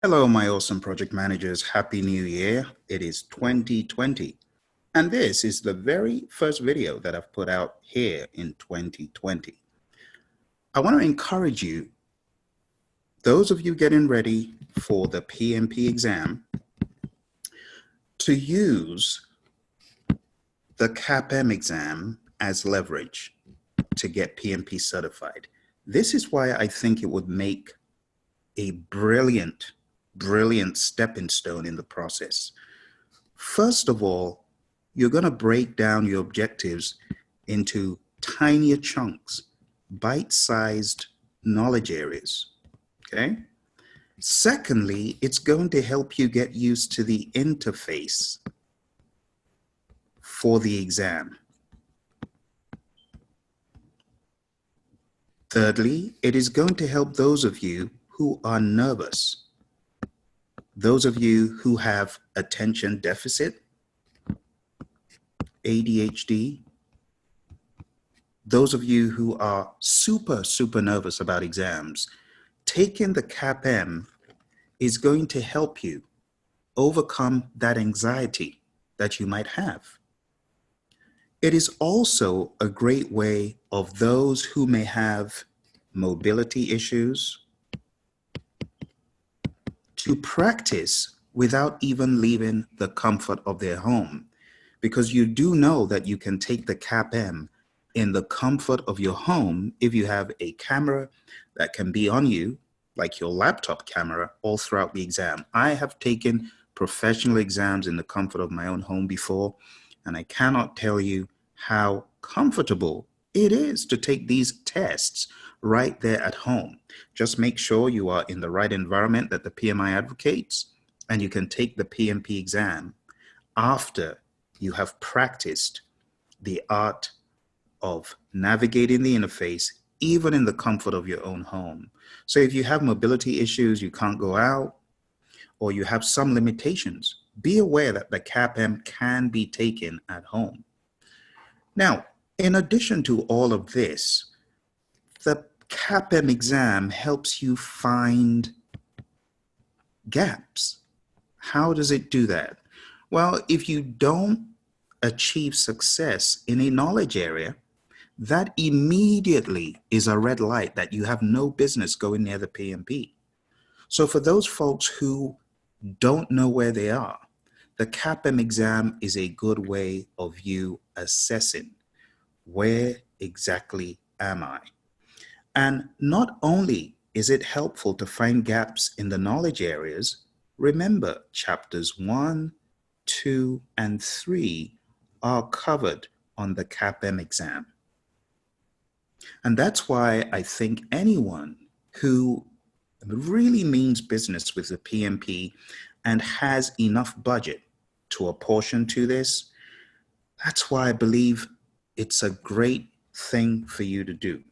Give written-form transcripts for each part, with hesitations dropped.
Hello, my awesome project managers. Happy New Year. It is 2020. And this is the very first video that I've put out here in 2020. I want to encourage you, those of you getting ready for the PMP exam, to use the CAPM exam as leverage to get PMP certified. This is why I think it would make a brilliant stepping stone in the process. First of all, you're going to break down your objectives into tinier chunks, bite-sized knowledge areas, okay? Secondly, it's going to help you get used to the interface for the exam. Thirdly, it is going to help those of you who are nervous, those of you who have attention deficit, ADHD, those of you who are super nervous about exams. Taking the CAPM is going to help you overcome that anxiety that you might have. It is also a great way of those who may have mobility issues to practice without even leaving the comfort of their home, because you do know that you can take the CAPM in the comfort of your home if you have a camera that can be on you, like your laptop camera, all throughout the exam. I have taken professional exams in the comfort of my own home before, and I cannot tell you how comfortable it is to take these tests right there at home. Just make sure you are in the right environment that the PMI advocates, and you can take the PMP exam after you have practiced the art of navigating the interface, even in the comfort of your own home. So if you have mobility issues, you can't go out, or you have some limitations, be aware that the CAPM can be taken at home. Now, in addition to all of this, the CAPM exam helps you find gaps. How does it do that? Well, if you don't achieve success in a knowledge area, that immediately is a red light that you have no business going near the PMP. So for those folks who don't know where they are, the CAPM exam is a good way of you assessing where exactly am I? And not only is it helpful to find gaps in the knowledge areas, remember chapters 1, 2, and 3 are covered on the CAPM exam. And that's why I think anyone who really means business with the PMP and has enough budget to apportion to this, that's why I believe it's a great thing for you to do.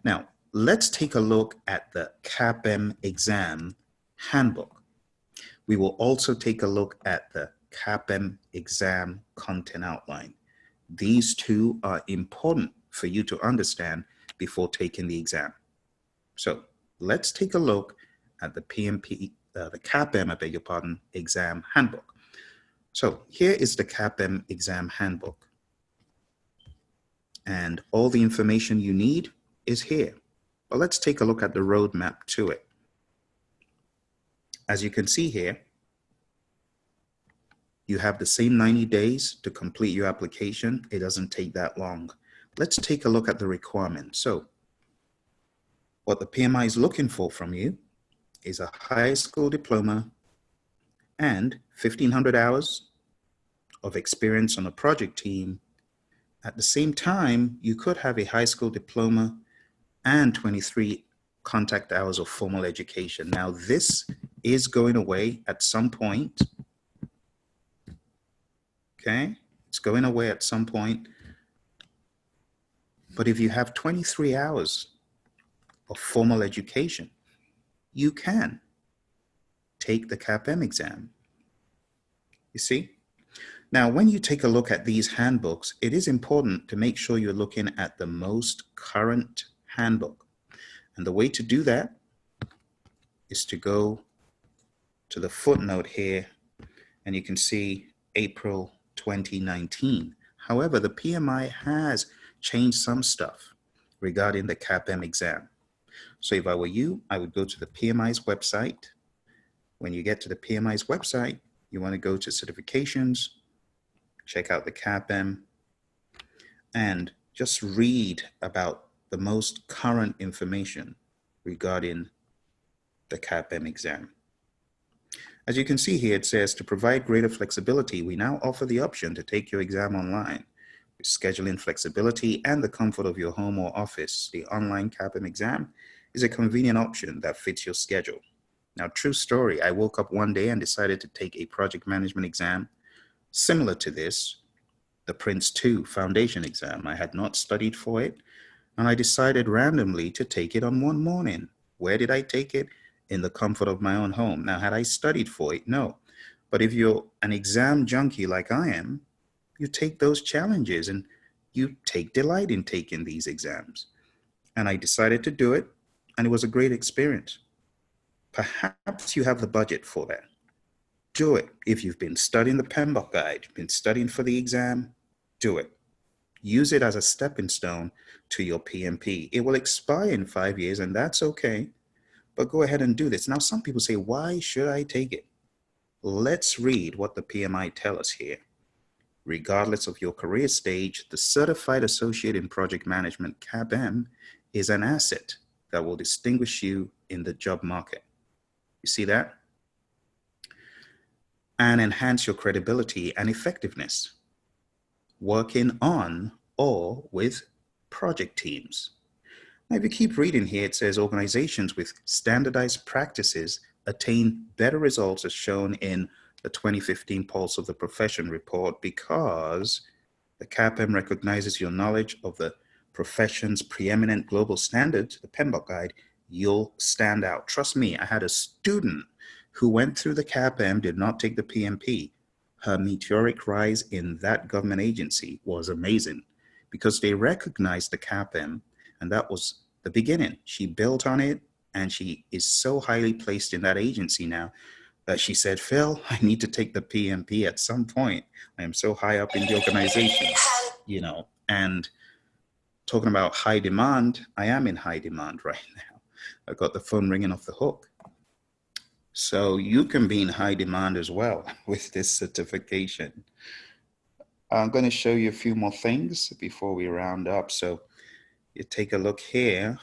Now, let's take a look at the CAPM exam handbook. We will also take a look at the CAPM exam content outline. These two are important for you to understand before taking the exam. So let's take a look at the PMP, the CAPM, I beg your pardon, exam handbook. So here is the CAPM exam handbook. And all the information you need is here. But let's take a look at the roadmap to it. As you can see here, you have the same 90 days to complete your application. It doesn't take that long. Let's take a look at the requirements. So what the PMI is looking for from you is a high school diploma and 1,500 hours of experience on a project team. At the same time, you could have a high school diploma and 23 contact hours of formal education. Now, this is going away at some point. Okay, it's going away at some point. But if you have 23 hours of formal education, you can take the CAPM exam. You see? Now, when you take a look at these handbooks, it is important to make sure you're looking at the most current handbook. And the way to do that is to go to the footnote here, and you can see April 2019. However, the PMI has changed some stuff regarding the CAPM exam. So if I were you, I would go to the PMI's website. When you get to the PMI's website, you want to go to certifications, check out the CAPM, and just read about the most current information regarding the CAPM exam. As you can see here, it says to provide greater flexibility, we now offer the option to take your exam online. With scheduling flexibility and the comfort of your home or office, the online CAPM exam is a convenient option that fits your schedule. Now, true story, I woke up one day and decided to take a project management exam similar to this, the Prince 2 foundation exam. I had not studied for it, and I decided randomly to take it on one morning. Where did I take it? In the comfort of my own home. Now, had I studied for it? No. But if you're an exam junkie like I am, you take those challenges and you take delight in taking these exams. And I decided to do it, and it was a great experience. Perhaps you have the budget for that. Do it. If you've been studying the PMBOK guide, been studying for the exam, do it. Use it as a stepping stone to your PMP. It will expire in 5 years, and that's okay. But go ahead and do this. Now, some people say, why should I take it? Let's read what the PMI tell us here. Regardless of your career stage, the Certified Associate in Project Management, CAPM, is an asset that will distinguish you in the job market. You see that? And enhance your credibility and effectiveness working on or with project teams. Now, if you keep reading here, it says organizations with standardized practices attain better results as shown in the 2015 Pulse of the Profession report because the CAPM recognizes your knowledge of the profession's preeminent global standards, the PMBOK guide, you'll stand out. Trust me, I had a student who went through the CAPM, did not take the PMP. Her meteoric rise in that government agency was amazing because they recognized the CAPM, and that was the beginning. She built on it, and she is so highly placed in that agency now that she said, Phil, I need to take the PMP at some point. I am so high up in the organization, and talking about high demand, I am in high demand right now. I got the phone ringing off the hook. So you can be in high demand as well with this certification. I'm going to show you a few more things before we round up. So you take a look here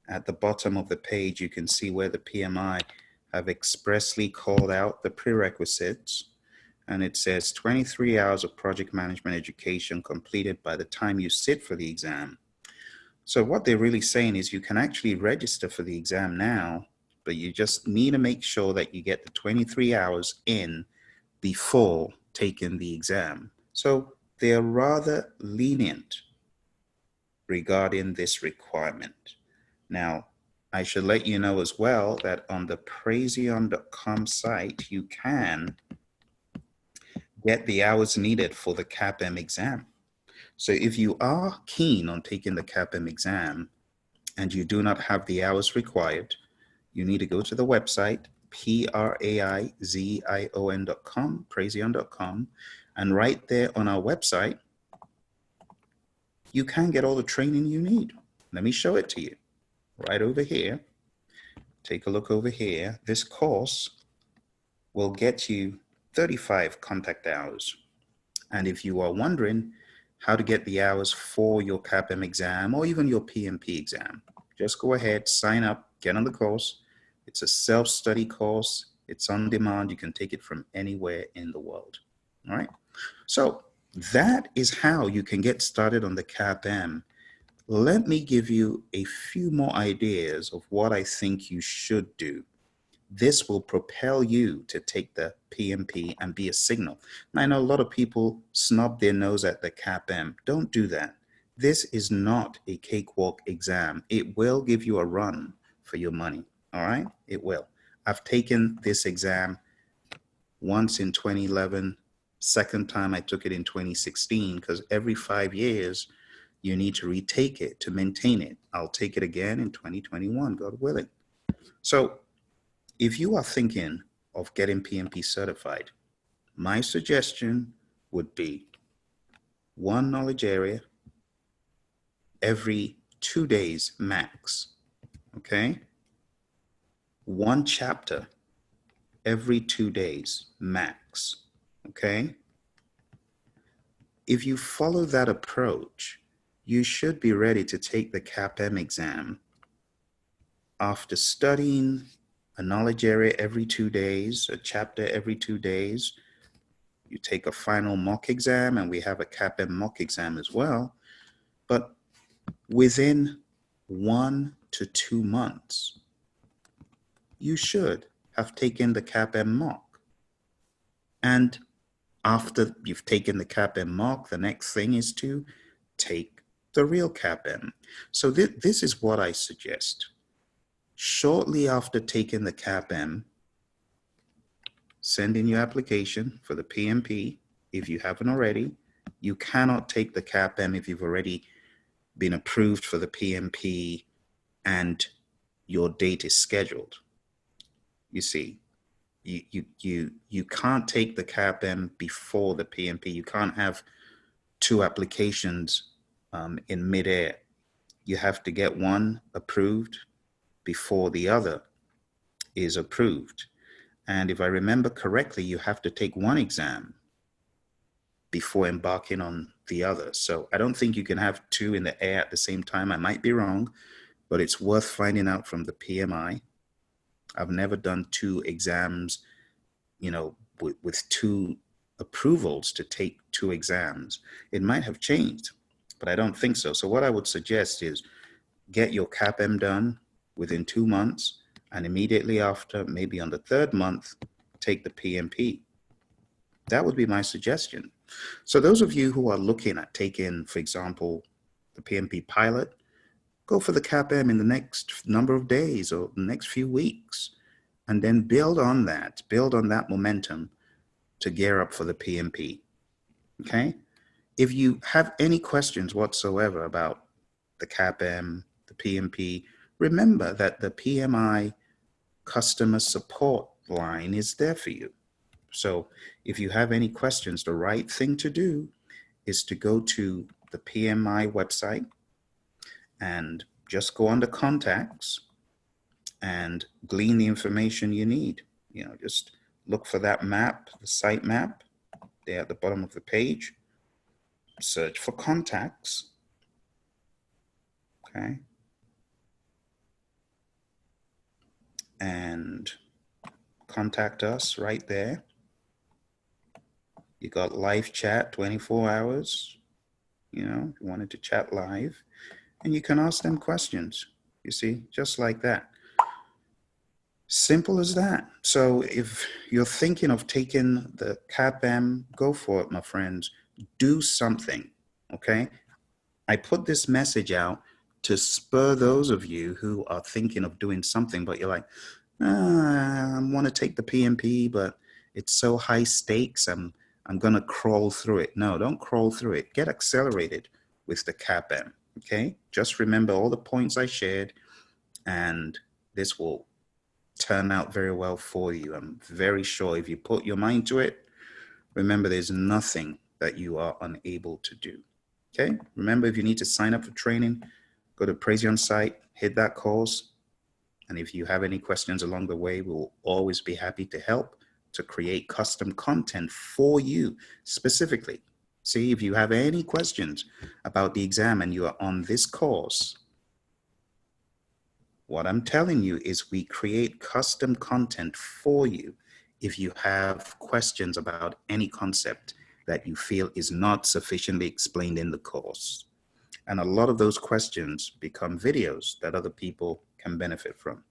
at the bottom of the page, you can see where the PMI have expressly called out the prerequisites. And it says 23 hours of project management education completed by the time you sit for the exam. So what they're really saying is you can actually register for the exam now, but you just need to make sure that you get the 23 hours in before taking the exam. So they're rather lenient regarding this requirement. Now, I should let you know as well that on the Praizion.com site, you can get the hours needed for the CAPM exam. So if you are keen on taking the CAPM exam and you do not have the hours required, you need to go to the website, Praizion.com, Praizion.com, and right there on our website, you can get all the training you need. Let me show it to you. Right over here, take a look over here. This course will get you 35 contact hours. And if you are wondering how to get the hours for your CAPM exam or even your PMP exam, just go ahead, sign up, get on the course. It's a self-study course. It's on demand. You can take it from anywhere in the world. All right. So that is how you can get started on the CAPM. Let me give you a few more ideas of what I think you should do. This will propel you to take the PMP and be a signal. And I know a lot of people snub their nose at the CAPM. Don't do that. This is not a cakewalk exam. It will give you a run for your money. All right? It will. I've taken this exam once in 2011. Second time I took it in 2016 because every 5 years, you need to retake it to maintain it. I'll take it again in 2021, God willing. So if you are thinking, of getting PMP certified, my suggestion would be one knowledge area every 2 days max, okay? One chapter every 2 days max, okay? If you follow that approach, you should be ready to take the CAPM exam after studying a knowledge area every 2 days, a chapter every 2 days. You take a final mock exam, and we have a CAPM mock exam as well. But within 1 to 2 months, you should have taken the CAPM mock. And after you've taken the CAPM mock, the next thing is to take the real CAPM. So this is what I suggest. Shortly after taking the CAPM, send in your application for the PMP if you haven't already. You cannot take the CAPM if you've already been approved for the PMP and your date is scheduled. You see, you can't take the CAPM before the PMP. You can't have two applications in midair. You have to get one approved before the other is approved. And if I remember correctly, you have to take one exam before embarking on the other. So I don't think you can have two in the air at the same time. I might be wrong, but it's worth finding out from the PMI. I've never done two exams, with two approvals to take two exams. It might have changed, but I don't think so. So what I would suggest is get your CAPM done within 2 months, and immediately after, maybe on the third month, take the PMP. That would be my suggestion. So those of you who are looking at taking, for example, the PMP pilot, go for the CAPM in the next number of days or the next few weeks, and then build on that momentum to gear up for the PMP, okay? If you have any questions whatsoever about the CAPM, the PMP, remember that the PMI customer support line is there for you. So if you have any questions, the right thing to do is to go to the PMI website and just go under contacts and glean the information you need. Just look for that map, the site map, there at the bottom of the page. Search for contacts, okay? And contact us right there. You got live chat 24 hours, if you wanted to chat live, and you can ask them questions, you see, just like that. Simple as that. So if you're thinking of taking the CAPM, go for it, my friends. Do something, okay? I put this message out to spur those of you who are thinking of doing something, but you're like, I want to take the PMP, but it's so high stakes, I'm going to crawl through it. No, don't crawl through it. Get accelerated with the CAPM, okay? Just remember all the points I shared, and this will turn out very well for you. I'm very sure if you put your mind to it, remember there's nothing that you are unable to do. Okay? Remember, if you need to sign up for training, go to Praizion site, hit that course. And if you have any questions along the way, we'll always be happy to help to create custom content for you specifically. See, if you have any questions about the exam and you are on this course, what I'm telling you is we create custom content for you if you have questions about any concept that you feel is not sufficiently explained in the course. And a lot of those questions become videos that other people can benefit from.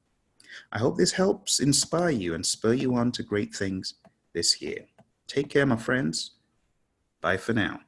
I hope this helps inspire you and spur you on to great things this year. Take care, my friends. Bye for now.